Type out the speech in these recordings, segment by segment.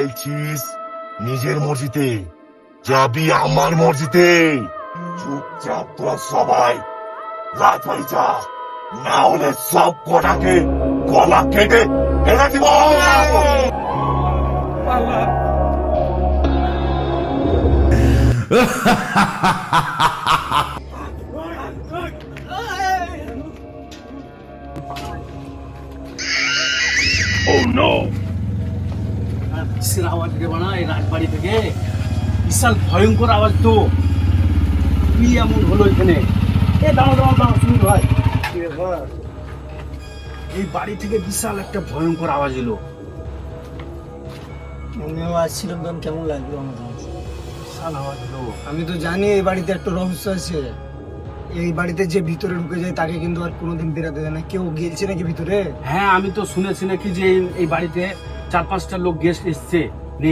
চাইছিস নিজের মর্জিতে, যাবি আমার মর্জিতে। চুপচাপ তোরা সবাই রাজবাড়ি যা, না হলে সব কটাকে গলা কেটে ফেলে দিব। কিসের আওয়াজ রে বানা এই রাজবাড়ি থেকে? বিশাল ভয়ঙ্কর আওয়াজ তো। কি এমন হলো এখানে? দাঁড়াও শুনুন ভাই, এই বাড়ি থেকে বিশাল একটা ভয়ঙ্কর আওয়াজ এলো। আমিও আসছিলাম, তখন কেমন লাগলো আমার? বিশাল আওয়াজ এলো। আমি তো জানি এই বাড়িতে একটা রহস্য আছে। এই বাড়িতে যে ভিতরে ঢুকে যায় তাকে কিন্তু আর কোনোদিন বেরাতে দেয় না। কেউ গিয়েছে নাকি ভিতরে? হ্যাঁ, আমি তো শুনেছি নাকি যে এই বাড়িতে 4-5টা লোক গেস্ট এসছে,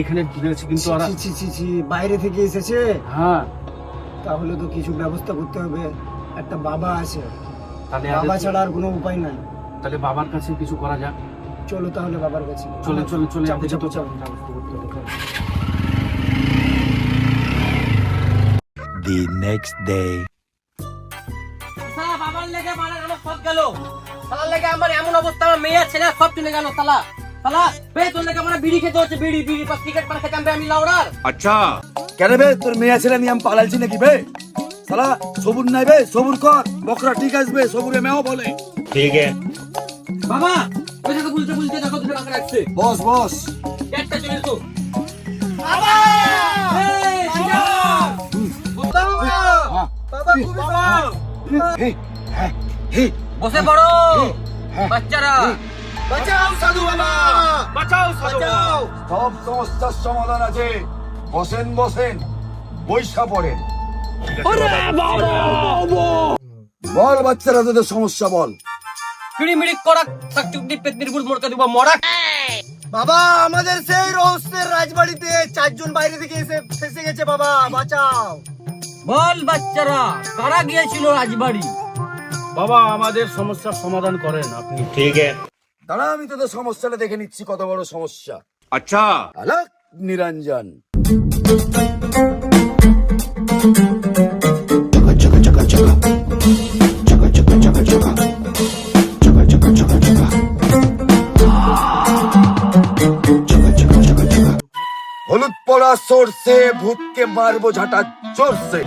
এখানে ঢুকেছে, কিন্তু ওরা ছি, বাইরে থেকে এসেছে। হ্যাঁ, তাহলে তো কিছু ব্যবস্থা করতে হবে। একটা বাবা আছে, তাহলে বাবা ছাড়া আর কোনো উপায় নাই। তাহলে বাবার কাছে কিছু করা যাক। চলো তাহলে বাবার কাছে। চলে চাপো, চাপো, চাপো। The next day. সালা বাবার লেগে মানে আমার সব গেল। সালা লেগে আমার এমন অবস্থা, আমার মেয়ে ছেলে সব চলে গেল। সালা বে তোর লেগে আমার বিড়ি খেতে হচ্ছে, বিড়ি পাস টিকেট মানে খেতাম আমি লাউড়ার। কেন বে তোর মেয়ে ছেলে নিয়ে আমি পালাইছি নাকি বে? সালা সবুর নাই বে, সবুর কর, বকরা ঠিক আসবে, সবুরে মেও বলে। বাবা ওই দেখো বুঝতে দেখো তুমি বাঁকা রাখছে। বস একটা চলে তো বাবা, এই শিয়া বাবা বসে পড়ো বাচ্চারা। বাঁচাও সাধু বাবা, বাঁচাও সব সমস্যার সমাধান আছে। বসেন বৈশা পড়েন। বল বাচ্চারা, তোদের সমস্যা বল। কিড়িমিড়ি কড়াক সাকচুকনি পেতনির গুড় মোড়কা দিব মরাক। বাবা, আমাদের সেই রহস্যের রাজবাড়িতে 4 জন বাইরে থেকে এসে ফেসে গেছে। বাবা বাঁচাও। বল বাচ্চারা, কারা গিয়েছিল রাজবাড়ি? বাবা, আমাদের সমস্যার সমাধান করেন আপনি। দাঁড়া, আমি তোদের সমস্যাটা দেখে নিচ্ছি, কত বড় সমস্যা। আচ্ছা, আলাক নিরঞ্জন। হলুদ পড়া সরষে, ভূতকে মারবো ঝাঁটা চড়ছে।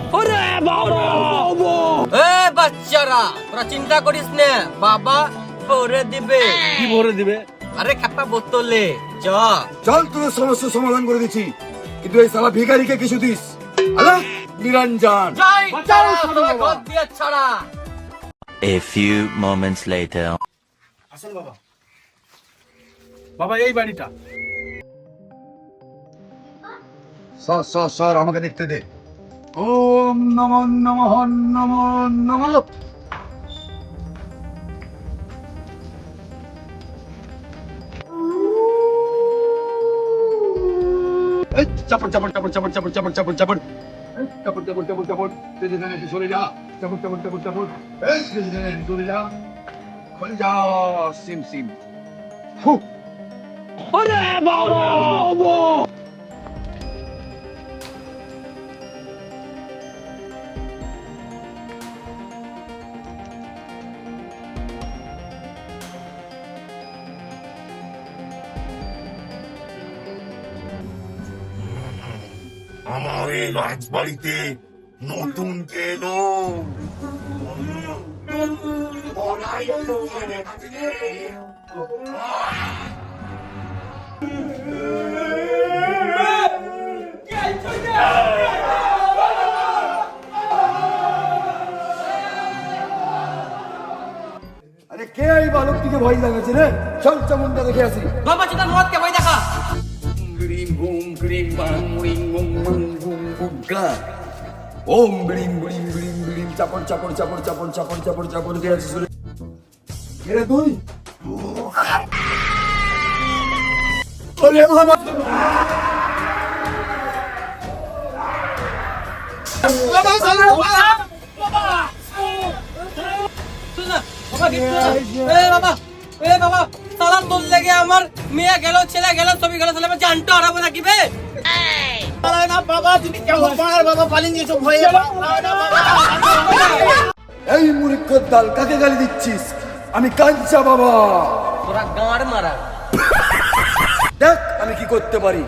এ বাচ্চারা, তোরা চিন্তা করিস না, বাবা ভরে দিবে। কি ভরে দিবে? আরে খাপা বোতলে চ। চল, তোদের সমস্যা সমাধান করে দিচ্ছি, কিন্তু এই সালা ভিখারিকে কিছু দিস। আলাক নিরঞ্জন। যাই ছাড়া, তোরা ঘর দিয়ে ছাড়া। A few moments later. আসেন বাবা। বাবা, এই বাড়িটা। সর আমাকে দেখতে দে। ওম নমঃ নমঃ নমঃ নমঃ। চাপড় সরে যা। সরে যা, খলে যা। সিম ফু। আমার এই রাজবাড়িতে নতুন কে এলো? বলাই এলো এখানে থেকে। আরে কে এই বালকটিকে ভয় লাগাচ্ছে রে? চল চামুন্ডা দেখে আসি। বাবা চিন্তা মদকে ভয় দেখা। গ্রিম বুম গ্রিম বাং উইং উং উং উং উং গা। ওম গ্রিম গ্রিম গ্রিম গ্রিম চাপড় দিয়ে আসিস রে। এরে তুই? ওরে বাবা, বাবা বাবা সালা তোর লেগে আমার মেয়ে গেল, ছেলে গেল, সবই গেল, তাহলে আমার জানটা হারাবো নাকি বে? না বাবা, তুমি কেমন পাড়ার বাবা পালিয়ে গেছো ভয়ে? এই মূর্খের দল, কাকে গালি দিচ্ছিস? আমি কাঞ্চা বাবা। তোরা গাঁড় মারা। দেখ আমি কি করতে পারি।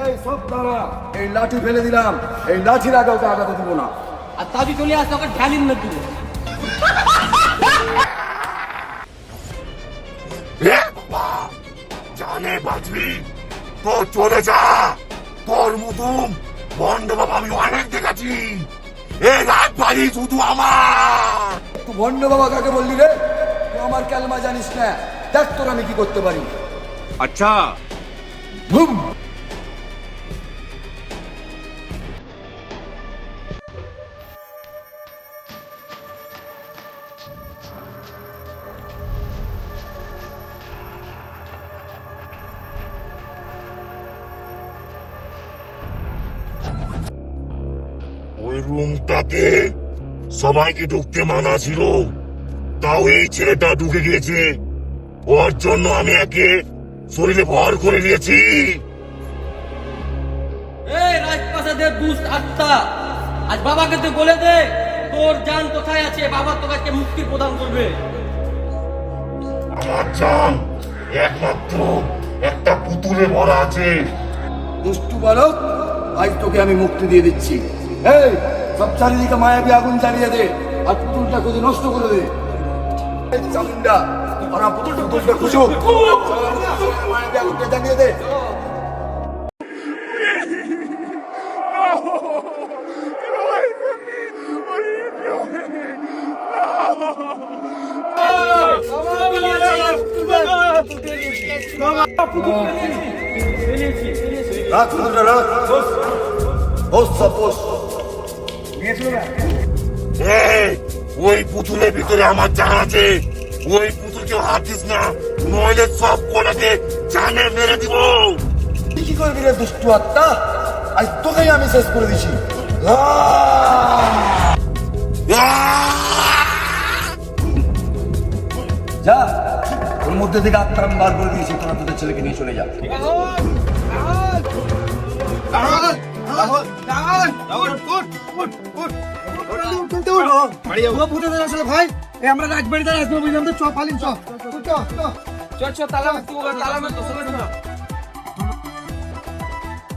এই সব দাঁড়া, এই লাঠি ফেলে দিলাম, এই লাঠির আগে ওকে আগাতে দেবো না। আর তাও চলে আসছে ওকে ঢালিন না তুই। এ বাবা, জানে বাঁচবি তো চলে যা। তোর মতন বন্ড বাবা আমি অনেক দেখেছি। এই রাজবাড়ি শুধু আমার। তুই ভণ্ড বাবা কাকে বললি রে? তুই আমার ক্যালমা জানিস না। দেখ তোর আমি কি করতে পারি। আচ্ছা, বুম। ওই রুমটাতে সবাইকে ঢুকতে মানা ছিল, তাও এই ছেলেটা ঢুকে গিয়েছে। ওর জন্য আমি একে শরীরে ভর করে দিয়েছি। এই রাজপ্রাসাদের দুষ্ট আত্মা, আজ বাবাকে তুই বলে দে তোর জান কোথায় আছে, বাবা তোকে মুক্তি প্রদান করবে। আমার জান একমাত্র একটা পুতুলে ভরা আছে। দুষ্টু বালক, আজ তোকে আমি মুক্তি দিয়ে দিচ্ছি। এই সব চারিদিকে মায়াবী আগুন জ্বালিয়ে দে, আর পুতুলটা খুঁজে নষ্ট করে দে। এই চামুন্ডা, ওরা পুতুলটা খুঁজো, মায়াবী আগুনটা জ্বালিয়ে দে। রাখ পুতুলটা, রাখ। হোস সাপোস। এই, ওই পুতুলের ভিতরে আমার জান আছে। ওই পুতুলকে হাত দিস না, নইলে সব কোনাকে জানে মেরে দিব। তুই কি করবি রে দুষ্টু আত্মা? আজ তোকেই আমি শেষ করে দিছি। যা, ওর মধ্যে থেকে আত্মা আমি বার করে দিয়েছি। তোরা তোদের ছেলেকে নিয়ে চলে যা। ভাই আমরা রাজবাড়িতে আসবো বুঝলাম তো, চ পালিম চ। চল চল তালা মারতে তালা মারতে